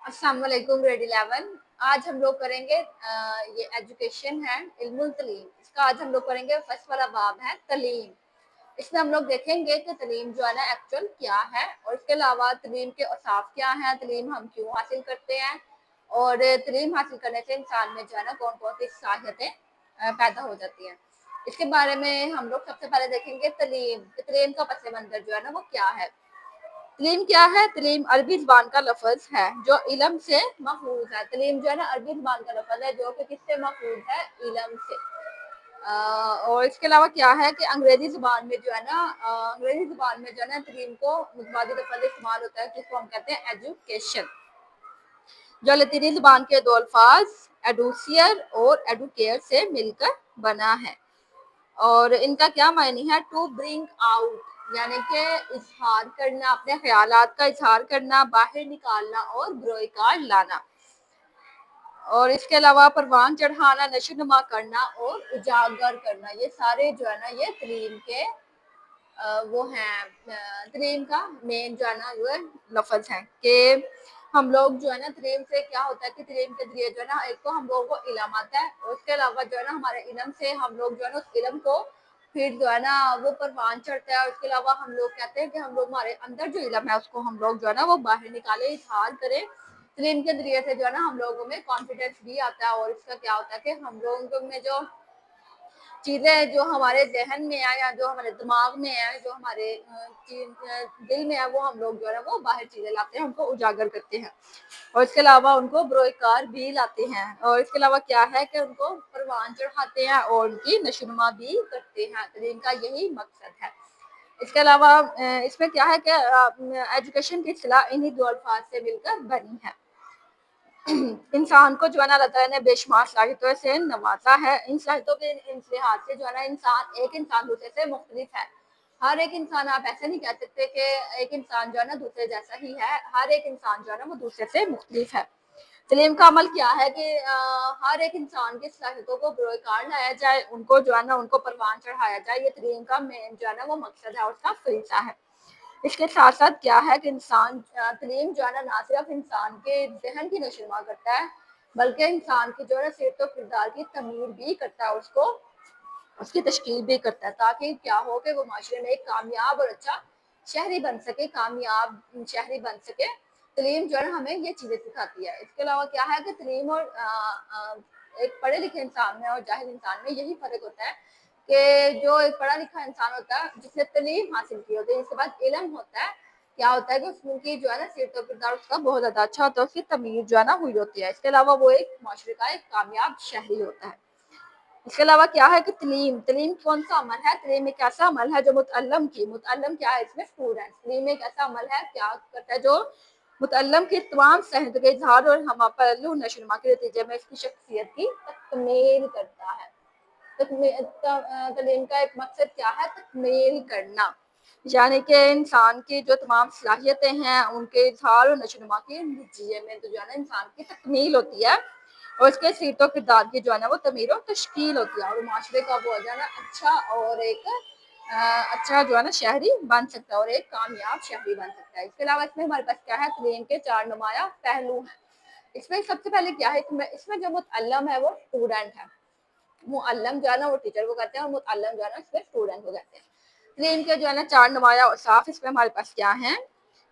अस्सलाम वालेकुम ग्रेड 11। आज हम लोग करेंगे ये एजुकेशन है इल्मुल तलीम। इसका आज हम लोग करेंगे फर्स्ट वाला बाब है तलीम। इसमें हम लोग देखेंगे कि तलीम जो है ना एक्चुअल क्या है, और इसके अलावा तलीम के औसाफ क्या हैं, तलीम हम क्यों हासिल करते हैं, और तलीम हासिल करने से इंसान में जो है ना कौन कौन सी साहियतें पैदा हो जाती हैं। इसके बारे में हम लोग सबसे पहले देखेंगे तलीम। तलीम का पस मंजर जो है ना वो क्या है। तलीम क्या है? तलीम अरबी ज़बान का लफ्ज़ है जो इलम से महफूज है। तलीम जो है ना अरबी ज़बान का लफ्ज़ है जो कि किससे महफूज है? इलम से। और इसके अलावा क्या है कि अंग्रेजी ज़बान में जो है ना अंग्रेजी ज़बान में जो है ना तलीम को मुतबादिल लफ्ज़ इस्तेमाल होता है जिसको हम कहते हैं एजुकेशन, जो लतीनी ज़बान के दो अल्फाज एडुसियर और एडुकेयर से मिलकर बना है। और इनका क्या मायने है? टू ब्रिंग आउट, यानी कि इजहार करना, अपने ख्यालात का इजहार करना, बाहर निकालना और ग्रोइकार लाना। और इसके अलावा परवान चढ़ाना, नशो नुमा करना और उजागर करना, ये सारे जो है ना ये तलीम के वो हैं। तलीम का मेन जो है ना वो लफ्ज है कि हम लोग जो है ना तलीम से क्या होता है कि तलीम के जरिए जो है ना एक तो हम लोगों को इलम आता है, और उसके अलावा जो है ना हमारे इलम से हम लोग जो है ना उस इलम को फिर जो है ना वो परवान चढ़ता है। और उसके अलावा हम लोग कहते हैं कि हम लोग हमारे अंदर जो इलम है उसको हम लोग जो है ना वो बाहर निकाले, इजहार करें। तलीम के जरिए से जो है ना हम लोगों में कॉन्फिडेंस भी आता है, और इसका क्या होता है कि हम लोगों में जो चीजें जो हमारे जहन में है या जो हमारे दिमाग में है, जो हमारे दिल में है, वो हम लोग जो है ना वो बाहर चीजें लाते हैं, उनको उजागर करते हैं। और इसके अलावा उनको बरोकार भी लाते हैं। और इसके अलावा क्या है कि उनको परवान चढ़ाते हैं और उनकी नशोनुमा भी करते हैं। तो इनका यही मकसद है। इसके अलावा इसमें क्या है कि एजुकेशन की इस्तिलाह इन्हीं दो अल्फाज से मिलकर बनी है। इंसान को जो है ना अल्लाह ताला ने बेशुमार सलाहियतों से नवाजा है। इन सलाहियतों के लिहाज से जो है ना एक इंसान दूसरे से मुख्तलिफ है। हर एक इंसान, आप ऐसे नहीं कह सकते कि एक इंसान जो है ना दूसरे जैसा ही है। हर एक इंसान जो है ना वो दूसरे से मुख्तलिफ है। तलीम का अमल क्या है कि हर एक इंसान की सलाहियतों को बरोकार लाया जाए, उनको जो है ना उनको परवान चढ़ाया जाए। ये तलीम का मेन जो है ना वो मकसद है और उसका फरीज़ा है। इसके साथ साथ क्या है कि इंसान तलीम जो है ना सिर्फ इंसान के जहन की नशोनुमा करता है, बल्कि इंसान की जो है ना सीरत और किरदार की तमीर भी करता है, उसको उसकी तश्कील भी करता है, ताकि क्या हो कि वो माशरे में एक कामयाब और अच्छा शहरी बन सके, कामयाब शहरी बन सके। तलीम जो है ना हमें ये चीज़ें सिखाती है। इसके अलावा क्या है कि तलीम और एक पढ़े लिखे इंसान में और जाहिल इंसान में यही फ़र्क होता है कि जो एक पढ़ा लिखा इंसान होता है जिसने तलीम हासिल की होती है, जिसके पास इल्म होता है, क्या होता है कि उसकी जो है ना सीरत और किरदार उसका बहुत ज़्यादा अच्छा होता है, उसकी तमीर जो है ना हुई होती है। इसके अलावा वो एक माशरे का एक कामयाब शहरी होता है। इसके अलावा क्या है कि तलीम तलीम कौन सा अमल है? तलीम एक ऐसा अमल है जो मुतअल्लम क्या है इसमें? स्टूडेंट। तलीम एक ऐसा अमल है क्या करता है जो मुतअल्लम की तमाम सलाहियतों के इजहार और हम पहलू नशोनुमा के नतीजे में इसकी शख्सियत की तकमील करता है। तलीम का एक मकसद क्या है? तकमील करना, यानी कि इंसान की जो तमाम सलाहियतें हैं उनके इजहार और नशोनुमा के नतीजे में तो जो है ना इंसान की तकमील होती है, और उसके सीरत किरदार की जो है ना वो तमीर और तश्कील होती है, और माशरे का वो जो है ना अच्छा और एक अच्छा जो है ना शहरी बन सकता है और एक कामयाब शहरी बन सकता है। इसके अलावा इसमें हमारे पास क्या है? तलीम के चार नुमाया पहलू हैं। इसमें सबसे पहले क्या है, इसमें जो मुतअल्लम है वो स्टूडेंट है। मुअल्लम जो है ना वो टीचर को कहते हैं, और मुतअल्लम जो है ना इसमें स्टूडेंट को कहते हैं। तो इनके जो है ना चार नुमाया औसाफ इसमें हमारे पास क्या हैं?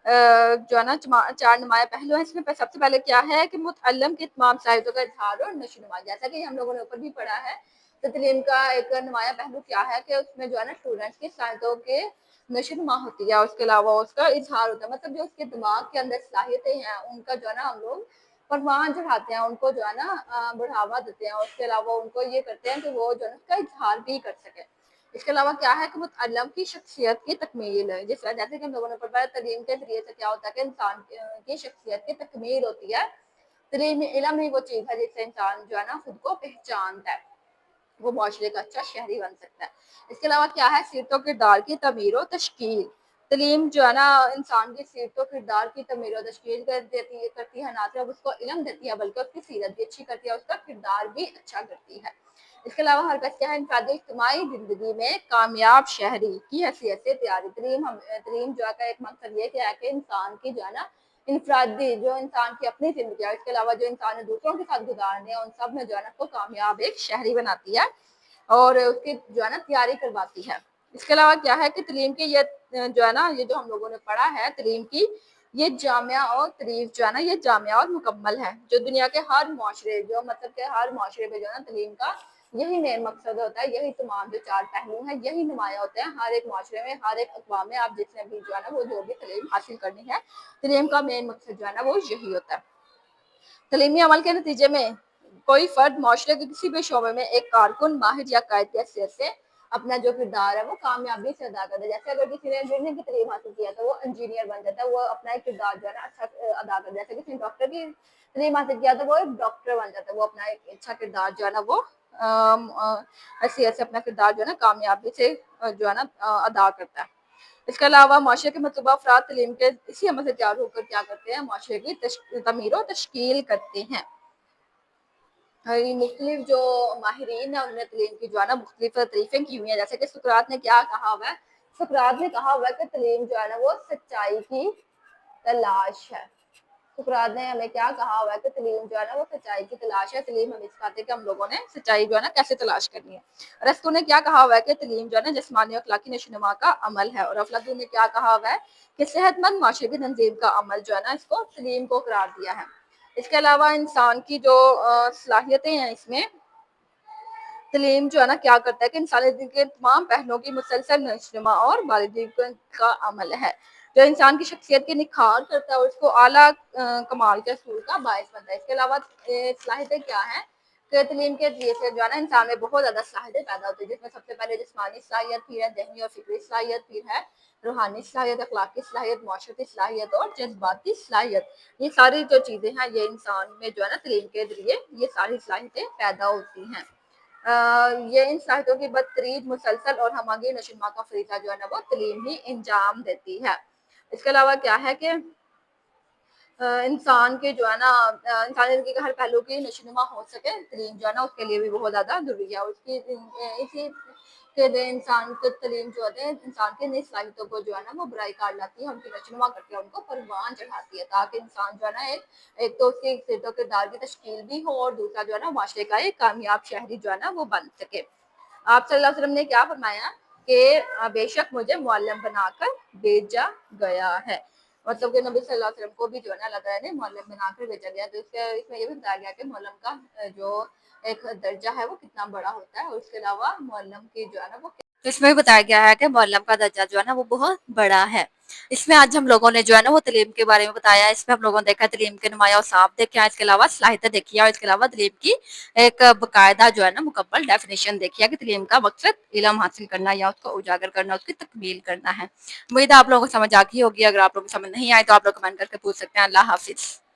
जो है ना चार नुमाया पहलू है। इसमें सबसे पहले क्या है कि मुतअल्लम की तमाम सलाहियतों का इजहार और नशोनुमा, जैसा कि हम लोगों ने ऊपर भी पढ़ा है। तो तलीम का एक नुमाया पहलू क्या है कि उसमें जो है ना स्टूडेंट्स की सलाहियतों के नशोनुमा होती है, उसके अलावा उसका इजहार होता है, मतलब जो उसके दिमाग के अंदर सलाहियतें हैं उनका जो है ना हम लोग परवान चढ़ाते हैं, उनको जो है ना बढ़ावा देते हैं, और उसके अलावा उनको ये करते हैं कि वो जो है उसका इजहार भी कर सके। इसके अलावा क्या है कि मुतअल्लम की शख्सियत की तकमील है। जैसे कि हम लोगों ने पढ़ा, तलीम के जरिए से क्या होता है कि इंसान की शख्सियत की तकमील होती है। तलीम इल्म ही वो चीज़ है जिससे इंसान जो है ना खुद को पहचानता है, वो माशरे का अच्छा शहरी बन सकता है। इसके अलावा क्या है? सीरत किरदार की तमीर व तश्कील। तलीम जो है ना इंसान की सीरत किरदार की तमीर व तश्कील करती है, ना सिर्फ उसको इल्म देती है बल्कि उसकी सीरत भी अच्छी करती है, उसका किरदार भी अच्छा करती है। इसके अलावा हर कस क्या है? इंफरादी इज्तिमाई ज़िंदगी में कामयाब शहरी की हैसियत से तैयारी। तलीम जो है का एक मकसद ये क्या है कि इंसान की जो है ना انفرادی جو انسان کی اپنی زندگی ہے، اس کے علاوہ جو انسان نے دوسروں کے ساتھ گزارنے ہیں، ان سب میں جو ہے نا کو کامیاب ایک شہری بناتی ہے اور اس کی جو ہے نا تیاری کرواتی ہے۔ اس کے علاوہ کیا ہے کہ تعلیم کی یہ جو ہے نا یہ جو ہم لوگوں نے پڑھا ہے تعلیم کی یہ جامعہ اور تعریف جو ہے نا یہ جامعہ اور مکمل ہے، جو دنیا کے ہر معاشرے جو مطلب کہ ہر معاشرے میں جو ہے نا تعلیم کا یہی مین مقصد ہوتا ہے، یہی تمام جو چار پہلو ہیں یہی نمایاں ہوتے ہیں ہر ایک معاشرے میں، ہر ایک اقوام میں، آپ جس نے بھی جو ہے نا وہ جو بھی تعلیم حاصل کرنی ہے، تعلیم کا مین مقصد جو ہے نا وہ یہی ہوتا ہے۔ تعلیمی عمل کے نتیجے میں کوئی فرد معاشرے کے کسی بھی شعبے میں ایک کارکن، ماہر یا قائد کی حیثیت سے اپنا جو کردار ہے وہ کامیابی سے ادا کرتا ہے۔ جیسے اگر کسی نے انجینئرنگ کی تعلیم حاصل کیا تو وہ انجینئر بن جاتا ہے، وہ اپنا ایک کردار جو ہے نا اچھا ادا کرتا ہے۔ جیسے کسی نے ڈاکٹر کی تعلیم حاصل کیا تو وہ ایک ڈاکٹر بن جاتا ہے، وہ اپنا ایک اچھا کردار جو ہے نا وہ حیثیت سے اپنا کردار جو ہے نا کامیابی سے جو ہے نا ادا کرتا ہے۔ اس کے علاوہ معاشرے کے مطلوبہ افراد تعلیم کے اسی عمل سے تیار ہو کر کیا کرتے ہیں، معاشرے کی تعمیر و تشکیل کرتے ہیں۔ مختلف جو ماہرین ہیں انہوں نے تعلیم کی جو ہے نا مختلف تعریفیں کی ہوئی ہیں، جیسے کہ سقراط نے کیا کہا ہوا ہے، سقراط نے کہا ہوا ہے کہ تعلیم جو ہے نا وہ سچائی کی تلاش ہے۔ سقراط نے ہمیں کیا کہا ہوا ہے کہ تعلیم جو ہے نا وہ سچائی کی تلاش ہے، تعلیم ہمیں سکھاتے ہیں کہ ہم لوگوں نے سچائی جو ہے نا کیسے تلاش کرنی ہے۔ ارسطو نے کیا کہا ہوا ہے کہ تعلیم جو ہے نا جسمانی اور اخلاقی نشوونما کا عمل ہے، اور افلاطون نے کیا کہا ہوا ہے کہ صحت مند معاشرے کی تنظیم کا عمل جو ہے نا اس کو تعلیم کو قرار دیا ہے۔ اس کے علاوہ انسان کی جو صلاحیتیں ہیں اس میں تعلیم جو ہے نا کیا کرتا ہے کہ انسانی زندگی کے تمام پہلوؤں کی مسلسل نشوونما اور بالغی کا عمل ہے، جو انسان کی شخصیت کی نکھار کرتا ہے اور اس کو اعلیٰ کمال کے حصول کا باعث بنتا ہے۔ اس کے علاوہ صلاحیتیں کیا ہیں کہ تعلیم کے ذریعے سے جو ہے نا انسان میں بہت زیادہ صلاحیتیں پیدا ہوتی ہیں، جس میں سب سے پہلے جسمانی صلاحیت، پھر ہے ذہنی اور فکری صلاحیت، پھر ہے روحانی صلاحیت، اخلاقی صلاحیت، معاشرتی صلاحیت اور جذباتی صلاحیت۔ یہ ساری جو چیزیں ہیں یہ انسان میں جو ہے نا تعلیم کے ذریعے یہ ساری صلاحیتیں پیدا ہوتی ہیں۔ یہ ان صلاحیتوں کی بدتریج مسلسل اور ہماگیر نشوونما کا فریضہ جو ہے نا وہ تعلیم ہی انجام دیتی ہے۔ اس کے علاوہ کیا ہے کہ انسان کے جو ہے نا انسانی زندگی کا ہر پہلو کی نشوونما ہو سکے، تعلیم جو ہے نا اس کے لیے بھی بہت زیادہ ضروری ہے۔ اس کی اسی کے انسان کی تعلیم جو ہوتے ہیں انسان کی نئی صلاحیتوں کو جو ہے نا وہ برائی کار لاتی ہے، ان کی نشوونما کرتی ہے، ان کو پروان چڑھاتی ہے، تاکہ انسان جو ہے نا ایک تو اس کی کردار کی تشکیل بھی ہو اور دوسرا جو ہے نا معاشرے کا ایک کامیاب شہری جو ہے نا وہ بن سکے۔ آپ صلی اللہ علیہ وسلم نے کیا فرمایا کہ بے شک مجھے معلم بنا کر بھیجا گیا ہے، مطلب کہ نبی صلی اللہ علیہ وسلم کو بھی جو ہے نا اللہ تعالیٰ نے معلم بنا کر بھیجا گیا۔ تو اس میں یہ بھی بتایا گیا کہ معلم کا جو ایک درجہ ہے وہ کتنا بڑا ہوتا ہے، اور اس کے علاوہ معلم کی جو ہے نا وہ اس میں بھی بتایا گیا ہے کہ معلم کا درجہ جو ہے نا وہ بہت بڑا ہے۔ اس میں آج ہم لوگوں نے جو ہے نا وہ تعلیم کے بارے میں بتایا، اس میں ہم لوگوں نے دیکھا تعلیم کے نمایاں اوصاف دیکھے، اس کے علاوہ صلاحیتیں دیکھی ہے، اور اس کے علاوہ تعلیم کی ایک باقاعدہ جو ہے نا مکمل ڈیفینیشن دیکھی ہے کہ تعلیم کا مقصد علم حاصل کرنا یا اس کو اجاگر کرنا، اس کی تکمیل کرنا ہے۔ امید ہے آپ لوگوں کو سمجھ آ گئی ہوگی، اگر آپ لوگوں کو سمجھ نہیں آئے تو آپ لوگ کمنٹ کر کے پوچھ سکتے ہیں۔ اللہ حافظ۔